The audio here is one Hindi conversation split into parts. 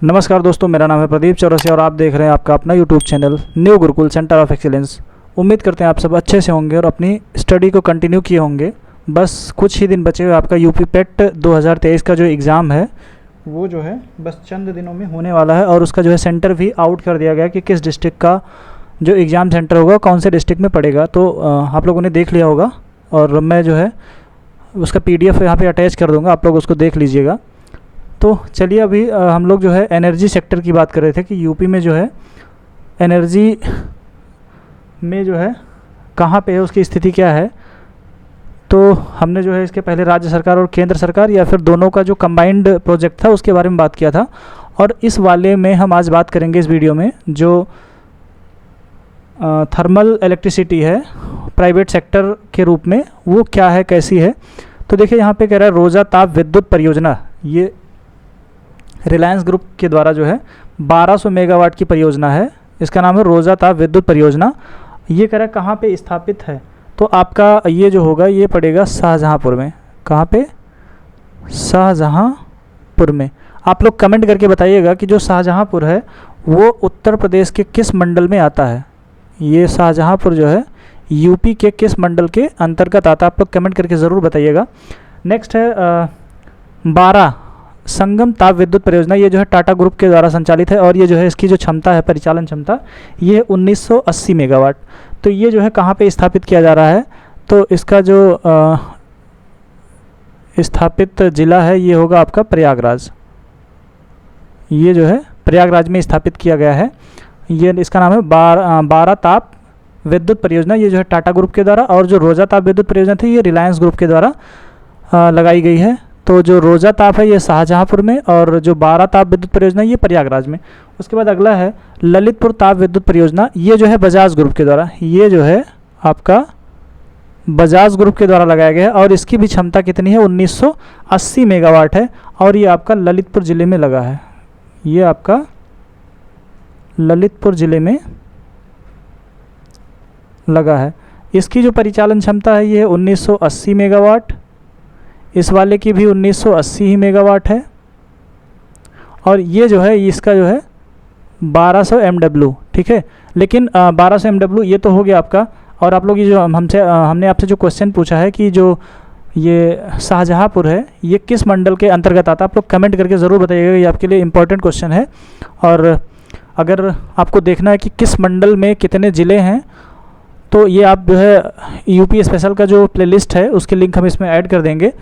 नमस्कार दोस्तों, मेरा नाम है प्रदीप चौरसिया और आप देख रहे हैं आपका अपना YouTube channel new Gurukul centre of excellence. उम्मीद करते हैं आप सब अच्छे से होंगे और अपनी स्टडी को कंटिन्यू किए होंगे। बस कुछ ही दिन बचे हुए आपका यूपी पेट 2023 का जो एग्ज़ाम है वो जो है बस चंद दिनों में होने वाला है और उसका जो है सेंटर भी आउट कर दिया गया कि किस डिस्ट्रिक्ट का जो एग्ज़ाम सेंटर होगा कौन से डिस्ट्रिक्ट में पड़ेगा। तो आप लोगों ने देख लिया होगा और मैं जो है उसका PDF यहाँ पे अटैच कर दूँगा, आप लोग उसको देख लीजिएगा। तो चलिए अभी हम लोग जो है एनर्जी सेक्टर की बात कर रहे थे कि यूपी में जो है एनर्जी में जो है कहाँ पे है, उसकी स्थिति क्या है। तो हमने जो है इसके पहले राज्य सरकार और केंद्र सरकार या फिर दोनों का जो कंबाइंड प्रोजेक्ट था उसके बारे में बात किया था और इस वाले में हम आज बात करेंगे इस वीडियो में जो थर्मल इलेक्ट्रिसिटी है प्राइवेट सेक्टर के रूप में, वो क्या है, कैसी है। तो देखिए यहाँ पे कह रहा है रोजा ताप विद्युत परियोजना, ये रिलायंस ग्रुप के द्वारा जो है 1200 मेगावाट की परियोजना है। इसका नाम है रोजा ताप विद्युत परियोजना। ये कह रहा है कहाँ पे स्थापित है, तो आपका ये जो होगा ये पड़ेगा शाहजहाँपुर में। कहाँ पे? शाहजहाँपुर में। आप लोग कमेंट करके बताइएगा कि जो शाहजहाँपुर है वो उत्तर प्रदेश के किस मंडल में आता है। ये शाहजहाँपुर जो है यूपी के किस मंडल के अंतर्गत आता है, आप लोग कमेंट करके ज़रूर बताइएगा। नेक्स्ट है 12 संगम ताप विद्युत परियोजना। ये जो है टाटा ग्रुप के द्वारा संचालित है और ये जो है इसकी जो क्षमता है, परिचालन क्षमता, ये 1980 मेगावाट। तो ये जो है कहाँ पे स्थापित किया जा रहा है, तो इसका जो स्थापित ज़िला है ये होगा आपका प्रयागराज। ये जो है प्रयागराज में स्थापित किया गया है। ये इसका नाम है 12 ताप विद्युत परियोजना। ये जो है टाटा ग्रुप के द्वारा, और जो रोजा ताप विद्युत परियोजना थी ये रिलायंस ग्रुप के द्वारा लगाई गई है। तो जो रोजा ताप है ये शाहजहाँपुर में और जो 12 ताप विद्युत परियोजना ये प्रयागराज में। उसके बाद अगला है ललितपुर ताप विद्युत परियोजना। ये जो है बजाज ग्रुप के द्वारा, ये जो है आपका बजाज ग्रुप के द्वारा लगाया गया है और इसकी भी क्षमता कितनी है, 1980 मेगावाट है और ये आपका ललितपुर ज़िले में लगा है। ये आपका ललितपुर ज़िले में लगा है। इसकी जो परिचालन क्षमता है ये है 1980 मेगावाट। इस वाले की भी 1980 ही मेगावाट है और ये जो है इसका जो है 1200 MW, ठीक है। लेकिन 1200 MW ये तो हो गया आपका। और आप लोग ये जो हमने आपसे जो क्वेश्चन पूछा है कि जो ये शाहजहाँपुर है ये किस मंडल के अंतर्गत आता है, आप लोग कमेंट करके ज़रूर बताइएगा, ये आपके लिए इम्पोर्टेंट क्वेश्चन है। और अगर आपको देखना है कि किस मंडल में कितने ज़िले हैं तो ये आप जो है यूपी स्पेशल का जो प्लेलिस्ट है उसके लिंक हम इसमें ऐड कर देंगे।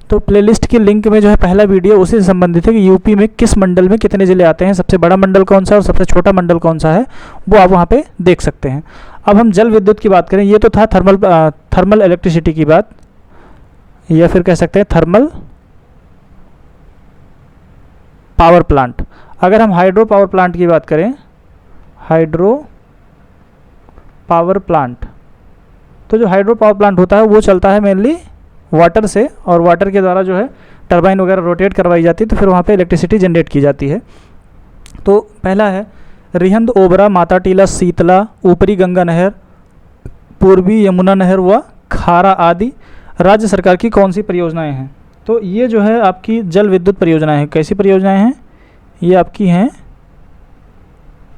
तो प्लेलिस्ट के लिंक में जो है पहला वीडियो उसी से संबंधित है कि यूपी में किस मंडल में कितने ज़िले आते हैं, सबसे बड़ा मंडल कौन सा है और सबसे छोटा मंडल कौन सा है, वो आप वहाँ पे देख सकते हैं। अब हम जल विद्युत की बात करें, ये तो था थर्मल इलेक्ट्रिसिटी की बात, या फिर कह सकते हैं थर्मल पावर प्लांट। अगर हम हाइड्रो पावर प्लांट की बात करें, हाइड्रो पावर प्लांट, तो जो हाइड्रो पावर प्लांट होता है वो चलता है मेनली वाटर से और वाटर के द्वारा जो है टरबाइन वगैरह रोटेट करवाई जाती है, तो फिर वहाँ पे इलेक्ट्रिसिटी जनरेट की जाती है। तो पहला है रिहंद, ओबरा, माता टीला, शीतला, ऊपरी गंगा नहर, पूर्वी यमुना नहर व खारा आदि राज्य सरकार की कौन सी परियोजनाएं हैं। तो ये जो है आपकी जल विद्युत परियोजनाएं हैं। कैसी परियोजनाएं हैं? ये आपकी हैं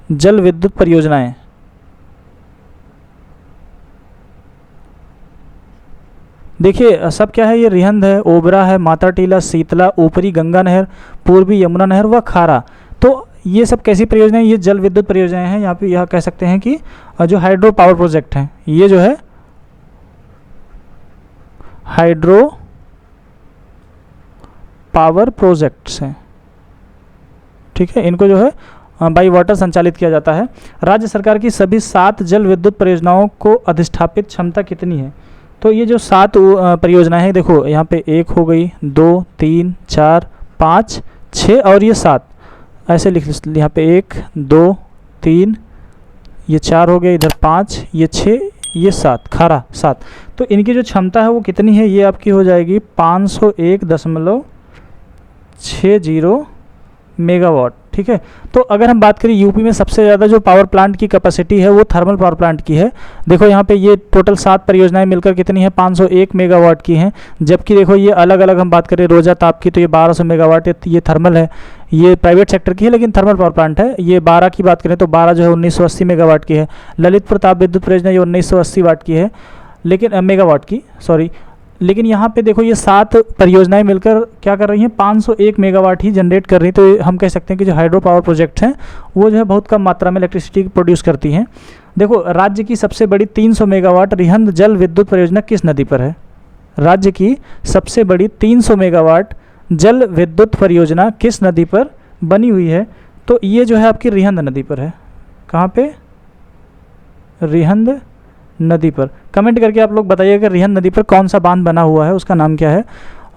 जल विद्युत परियोजनाएं। देखिए सब क्या है, ये रिहंद है, ओबरा है, माता टीला, शीतला, ऊपरी गंगा नहर, पूर्वी यमुना नहर व खारा। तो ये सब कैसी परियोजनाएं? ये जल विद्युत परियोजनाएं हैं। यहाँ पे यह कह सकते हैं कि जो हाइड्रो पावर प्रोजेक्ट हैं, ये जो है हाइड्रो पावर प्रोजेक्ट्स हैं, ठीक है। इनको जो है बाई वाटर संचालित किया जाता है। राज्य सरकार की सभी 7 जल विद्युत परियोजनाओं को अधिष्ठापित क्षमता कितनी है? तो ये जो 7 परियोजनाएं हैं, देखो यहाँ पे 1 हो गई, 2, 3, 4, 5, 6 और ये 7, ऐसे लिख यहाँ पे 1, 2, 3, ये 4 हो गया, इधर 5, ये 6, ये 7, खारा 7। तो इनकी जो क्षमता है वो कितनी है, ये आपकी हो जाएगी 501.60 मेगावाट, ठीक है। तो अगर हम बात करें यूपी में सबसे ज़्यादा जो पावर प्लांट की कैपेसिटी है वो थर्मल पावर प्लांट की है। देखो यहाँ पे ये टोटल 7 परियोजनाएं मिलकर कितनी है, 501 मेगावाट की हैं। जबकि देखो ये अलग अलग हम बात करें रोजा ताप की तो ये 1200 मेगावाट, ये थर्मल है, ये प्राइवेट सेक्टर की है लेकिन थर्मल पावर प्लांट है। ये 12 की बात करें तो 12 जो है 1980 मेगावाट की है। ललितपुर ताप विद्युत परियोजना ये 1980 वाट की है, लेकिन मेगावाट की, सॉरी। लेकिन यहाँ पे देखो ये 7 परियोजनाएं मिलकर क्या कर रही हैं, 501 मेगावाट ही जनरेट कर रही हैं। तो हम कह सकते हैं कि जो हाइड्रो पावर प्रोजेक्ट हैं वो जो है बहुत कम मात्रा में इलेक्ट्रिसिटी प्रोड्यूस करती हैं। देखो राज्य की सबसे बड़ी 300 मेगावाट रिहंद जल विद्युत परियोजना किस नदी पर है? राज्य की सबसे बड़ी 300 मेगावाट जल विद्युत परियोजना किस नदी पर बनी हुई है? तो ये जो है आपकी रिहंद नदी पर है। कहाँ पे? रिहंद नदी पर। कमेंट करके आप लोग बताइएगा रिहंद नदी पर कौन सा बांध बना हुआ है, उसका नाम क्या है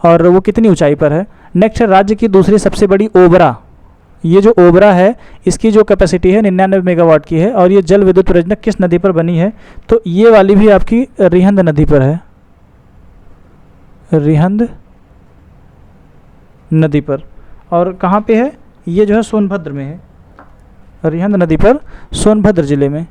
और वो कितनी ऊंचाई पर है। नेक्स्ट है राज्य की दूसरी सबसे बड़ी ओबरा। ये जो ओबरा है इसकी जो कैपेसिटी है 99 मेगावाट की है और ये जल विद्युत परियोजना किस नदी पर बनी है? तो ये वाली भी आपकी रिहंद नदी पर है, रिहंद नदी पर। और कहाँ पे है? ये जो है सोनभद्र में है, रिहंद नदी पर सोनभद्र जिले में।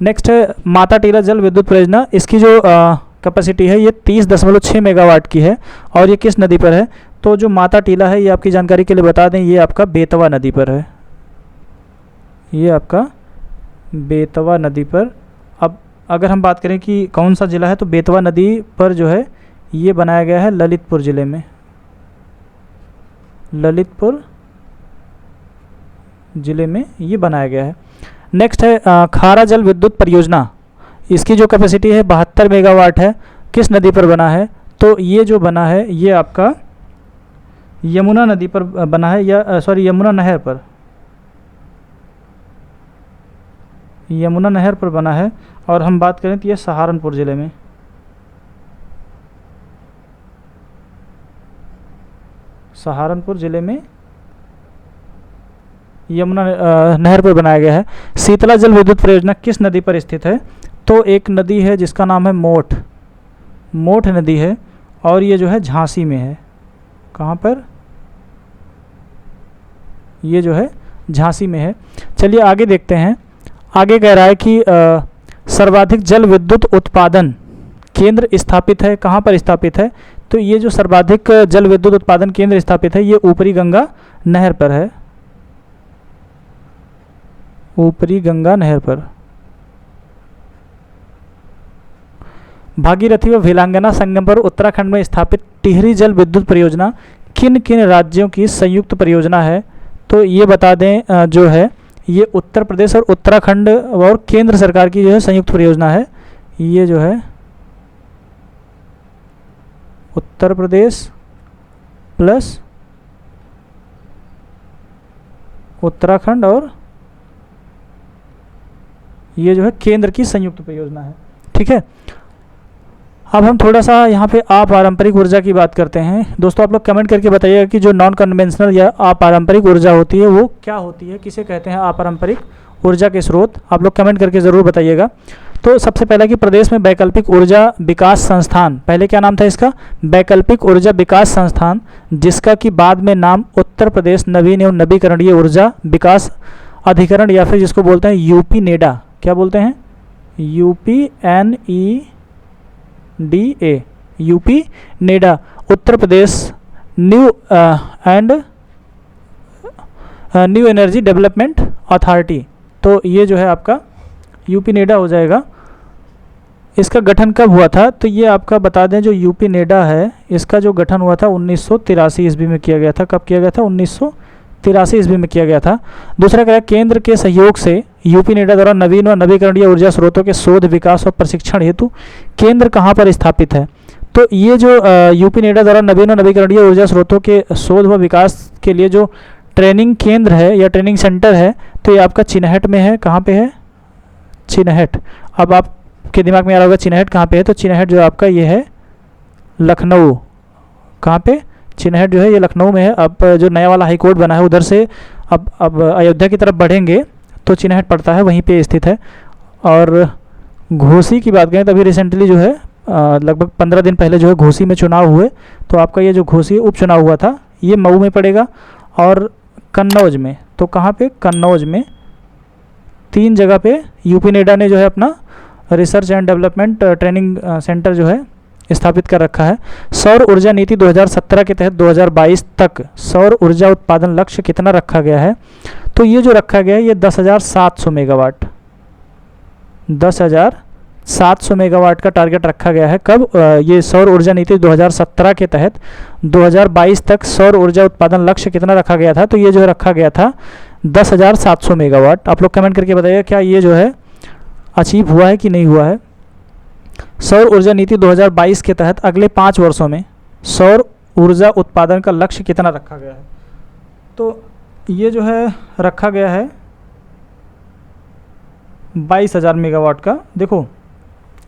नेक्स्ट है माता टीला जल विद्युत परियोजना। इसकी जो कैपेसिटी है ये 30.6 मेगावाट की है और ये किस नदी पर है? तो जो माता टीला है ये आपकी जानकारी के लिए बता दें ये आपका बेतवा नदी पर है, ये आपका बेतवा नदी पर। अब अगर हम बात करें कि कौन सा ज़िला है तो बेतवा नदी पर जो है ये बनाया गया है ललितपुर ज़िले में, ललितपुर ज़िले में ये बनाया गया है। नेक्स्ट है खारा जल विद्युत परियोजना। इसकी जो कैपेसिटी है 72 मेगावाट है, किस नदी पर बना है? तो ये जो बना है ये आपका यमुना नदी पर बना है, या सॉरी यमुना नहर पर, यमुना नहर पर बना है। और हम बात करें तो ये सहारनपुर ज़िले में, सहारनपुर ज़िले में यमुना नहर पर बनाया गया है। शीतला जल विद्युत परियोजना किस नदी पर स्थित है? तो एक नदी है जिसका नाम है मोठ, मोठ नदी है और ये जो है झांसी में है। कहाँ पर? ये जो है झांसी में है। चलिए आगे देखते हैं। आगे कह रहा है कि सर्वाधिक जल विद्युत उत्पादन केंद्र स्थापित है, कहाँ पर स्थापित है? तो ये जो सर्वाधिक जल विद्युत उत्पादन केंद्र स्थापित है ये ऊपरी गंगा नहर पर है, ऊपरी गंगा नहर पर। भागीरथी व भिलांगना संगम पर उत्तराखंड में स्थापित टिहरी जल विद्युत परियोजना किन किन राज्यों की संयुक्त परियोजना है? तो ये बता दें जो है ये उत्तर प्रदेश और उत्तराखंड और केंद्र सरकार की जो है संयुक्त परियोजना है। ये जो है उत्तर प्रदेश प्लस उत्तराखंड और ये जो है केंद्र की संयुक्त परियोजना है। ठीक है, अब हम थोड़ा सा यहाँ पे अपारंपरिक ऊर्जा की बात करते हैं। दोस्तों आप लोग कमेंट करके बताइएगा कि जो नॉन कन्वेंशनल या अपारंपरिक ऊर्जा होती है वो क्या होती है, किसे कहते हैं अपारंपरिक ऊर्जा के स्रोत। आप लोग कमेंट करके ज़रूर बताइएगा। तो सबसे पहले कि प्रदेश में वैकल्पिक ऊर्जा विकास संस्थान, पहले क्या नाम था इसका? वैकल्पिक ऊर्जा विकास संस्थान, जिसका कि बाद में नाम उत्तर प्रदेश नवीन एवं नवीकरणीय ऊर्जा विकास अधिकरण या फिर जिसको बोलते हैं यूपी नेडा, क्या बोलते हैं? UPNEDA, UP NEDA, Uttar Pradesh new energy development authority. तो ये जो है आपका यूपी नेडा हो जाएगा। इसका गठन कब हुआ था? तो ये आपका बता दें जो यूपी नेडा है इसका जो गठन हुआ था 1983 ईस्वी में किया गया था। कब किया गया था? 1983 ईस्वी में किया गया था। दूसरा क्या है? केंद्र के सहयोग से यूपी नेडा द्वारा नवीन व नवीकरणीय ऊर्जा स्रोतों के शोध विकास और प्रशिक्षण हेतु केंद्र कहाँ पर स्थापित है? तो ये जो यूपी नेडा द्वारा नवीन व नवीकरणीय ऊर्जा स्रोतों के शोध व विकास के लिए जो ट्रेनिंग केंद्र है या ट्रेनिंग सेंटर है तो ये आपका चिनहट में है। कहाँ पे है? चिनहट। अब आपके दिमाग में आ रहा होगा चिनहट कहाँ पे है? तो चिनहट जो आपका ये है लखनऊ। कहाँ पे? चिनहट जो है ये लखनऊ में है। अब जो नया वाला हाई कोर्ट बना है उधर से अब अयोध्या की तरफ बढ़ेंगे तो चिनहट पड़ता है, वहीं पे स्थित है। और घोसी की बात करें तो अभी रिसेंटली जो है लगभग 15 दिन पहले जो है घोसी में चुनाव हुए, तो आपका ये जो घोसी उपचुनाव हुआ था ये मऊ में पड़ेगा और कन्नौज में। तो कहाँ पे? कन्नौज में। 3 जगह पे यूपी नेडा ने जो है अपना research and development training centre जो है स्थापित कर रखा है। सौर ऊर्जा नीति 2017 के तहत 2022 तक सौर ऊर्जा उत्पादन लक्ष्य कितना रखा गया है? तो ये जो रखा गया है ये 10,700 मेगावाट, 10,700 मेगावाट का टारगेट रखा गया है। कब? ये सौर ऊर्जा नीति 2017 के तहत 2022 तक सौर ऊर्जा उत्पादन लक्ष्य कितना रखा गया था? तो ये जो रखा गया था 10,700 मेगावाट। आप लोग कमेंट करके बताइए क्या ये जो है अचीव हुआ है कि नहीं हुआ है। सौर ऊर्जा नीति 2022 के तहत अगले 5 वर्षों में सौर ऊर्जा उत्पादन का लक्ष्य कितना रखा गया है? तो ये जो है रखा गया है 22,000 मेगावाट का। देखो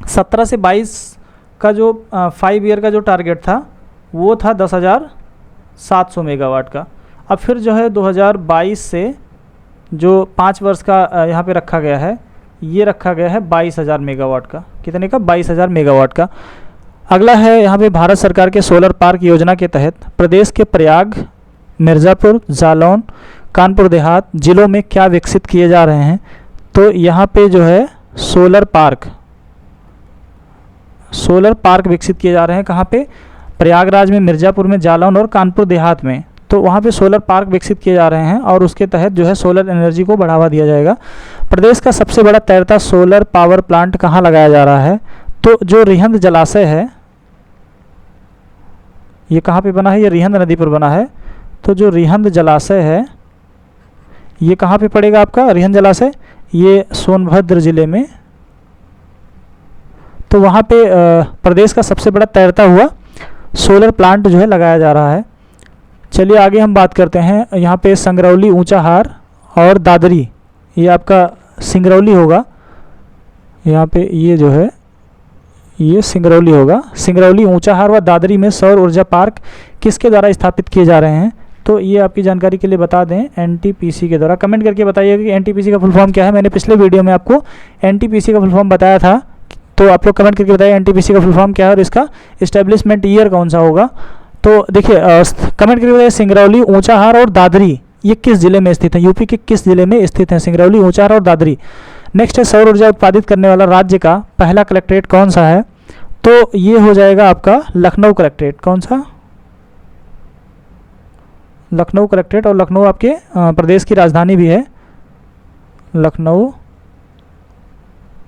17 से 22 का जो 5 ईयर का जो टारगेट था वो था 10,700 मेगावाट का। अब फिर जो है 2022 से जो 5 वर्ष का यहाँ पे रखा गया है ये रखा गया है 22,000 मेगावाट का। कितने का? 22,000 मेगावाट का। अगला है यहाँ पे भारत सरकार के सोलर पार्क योजना के तहत प्रदेश के प्रयाग, मिर्ज़ापुर, जालौन, कानपुर देहात जिलों में क्या विकसित किए जा रहे हैं? तो यहाँ पे जो है सोलर पार्क विकसित किए जा रहे हैं। कहाँ पे? प्रयागराज में, मिर्ज़ापुर में, जालौन और कानपुर देहात में। तो वहाँ पे सोलर पार्क विकसित किए जा रहे हैं और उसके तहत जो है सोलर एनर्जी को बढ़ावा दिया जाएगा। प्रदेश का सबसे बड़ा तैरता सोलर पावर प्लांट कहाँ लगाया जा रहा है? तो जो रिहंद जलाशय है ये कहाँ पे बना है? ये रिहंद नदी पर बना है। तो जो रिहंद जलाशय है ये कहाँ पे पड़ेगा आपका? रिहंद जलाशय ये सोनभद्र ज़िले में। तो वहाँ पे प्रदेश का सबसे बड़ा तैरता हुआ सोलर प्लांट जो है लगाया जा रहा है। चलिए आगे हम बात करते हैं। यहाँ पे सिंगरौली, ऊंचाहार और दादरी, ये आपका सिंगरौली होगा। यहाँ पे ये जो है ये सिंगरौली होगा। सिंगरौली, ऊंचाहार व दादरी में सौर ऊर्जा पार्क किसके द्वारा स्थापित किए जा रहे हैं? तो ये आपकी जानकारी के लिए बता दें एनटीपीसी के द्वारा। कमेंट करके बताइएगा कि एनटीपीसी का फुल फॉर्म क्या है। मैंने पिछले वीडियो में आपको एनटीपीसी का फुल फॉर्म बताया था, तो आप लोग कमेंट करके बताइए एनटीपीसी का फुल फॉर्म क्या है और इसका इस्टेब्लिशमेंट ईयर कौन सा होगा। तो देखिए कमेंट करके बताइए सिंगरौली, ऊंचाहार और दादरी ये किस जिले में स्थित है? यूपी के किस जिले में स्थित है सिंगरौली, ऊंचाहार और दादरी? नेक्स्ट है सौर ऊर्जा उत्पादित करने वाला राज्य का पहला कलेक्ट्रेट कौन सा है? तो ये हो जाएगा आपका लखनऊ कलेक्ट्रेट। कौन सा? लखनऊ कलेक्ट्रेट। और लखनऊ आपके प्रदेश की राजधानी भी है। लखनऊ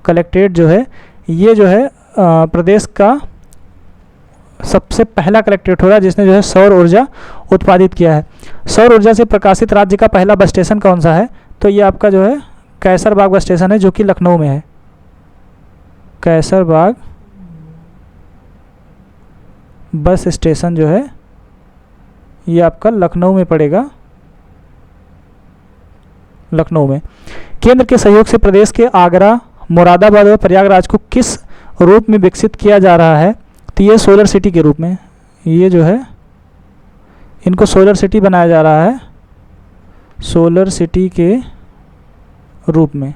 कलेक्ट्रेट जो है ये जो है प्रदेश का सबसे पहला कलेक्ट्रेट होगा जिसने जो है सौर ऊर्जा उत्पादित किया है। सौर ऊर्जा से प्रकाशित राज्य का पहला बस स्टेशन कौन सा है? तो ये आपका जो है कैसरबाग बस स्टेशन है जो कि लखनऊ में है। कैसरबाग बस स्टेशन जो है ये आपका लखनऊ में पड़ेगा, लखनऊ में। केंद्र के सहयोग से प्रदेश के आगरा, मुरादाबाद और प्रयागराज को किस रूप में विकसित किया जा रहा है? तो ये सोलर सिटी के रूप में, ये जो है इनको सोलर सिटी बनाया जा रहा है, सोलर सिटी के रूप में।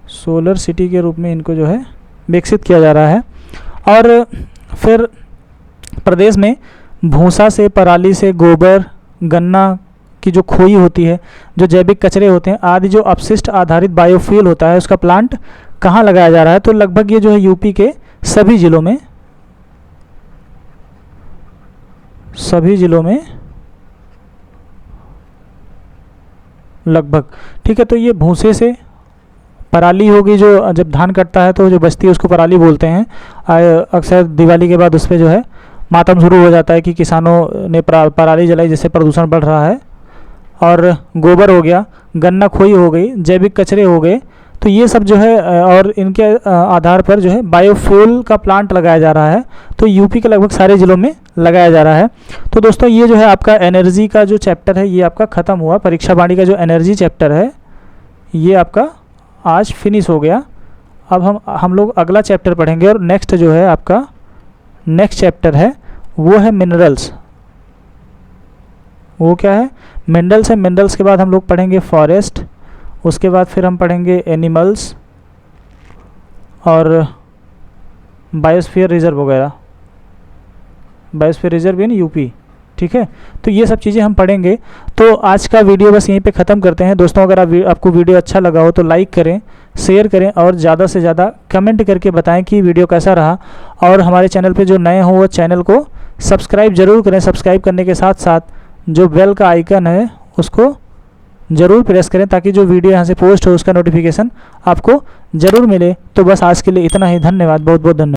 सोलर सिटी के रूप में इनको जो है विकसित किया जा रहा है। और फिर प्रदेश में भूसा से, पराली से, गोबर, गन्ना की जो खोई होती है, जो जैविक कचरे होते हैं आदि जो अपशिष्ट आधारित बायोफ्यूल होता है उसका प्लांट कहाँ लगाया जा रहा है? तो लगभग ये जो है यूपी के सभी जिलों में, लगभग। ठीक है, तो ये भूसे से, पराली होगी जो जब धान कटता है तो जो बचती है उसको पराली बोलते हैं। अक्सर दिवाली के बाद उस पर जो है मातम शुरू हो जाता है कि किसानों ने पराली जलाई जिससे प्रदूषण बढ़ रहा है। और गोबर हो गया, गन्ना खोई हो गई, जैविक कचरे हो गए, तो ये सब जो है और इनके आधार पर जो है बायोफ्यूल का प्लांट लगाया जा रहा है। तो यूपी के लगभग सारे ज़िलों में लगाया जा रहा है। तो दोस्तों ये जो है आपका एनर्जी का जो चैप्टर है ये आपका ख़त्म हुआ। परीक्षा वाणी का जो एनर्जी चैप्टर है ये आपका आज फिनिश हो गया। अब हम लोग अगला चैप्टर पढ़ेंगे और नेक्स्ट जो है आपका नेक्स्ट चैप्टर है वो है मिनरल्स। वो क्या है? मिनरल्स है। मिनरल्स के बाद हम लोग पढ़ेंगे फॉरेस्ट, उसके बाद फिर हम पढ़ेंगे एनिमल्स, और बायोस्फीयर रिजर्व वगैरह, बायोस्फीयर रिजर्व इन यूपी, ठीक है। तो ये सब चीज़ें हम पढ़ेंगे। तो आज का वीडियो बस यहीं पे ख़त्म करते हैं दोस्तों। अगर आपको वीडियो अच्छा लगा हो तो लाइक करें, शेयर करें और ज़्यादा से ज़्यादा कमेंट करके बताएं कि वीडियो कैसा रहा। और हमारे चैनल पे जो नए हों वो चैनल को सब्सक्राइब ज़रूर करें। सब्सक्राइब करने के साथ साथ जो बेल का आइकन है उसको ज़रूर प्रेस करें ताकि जो वीडियो यहाँ से पोस्ट हो उसका नोटिफिकेशन आपको ज़रूर मिले। तो बस आज के लिए इतना ही। धन्यवाद, बहुत बहुत धन्यवाद।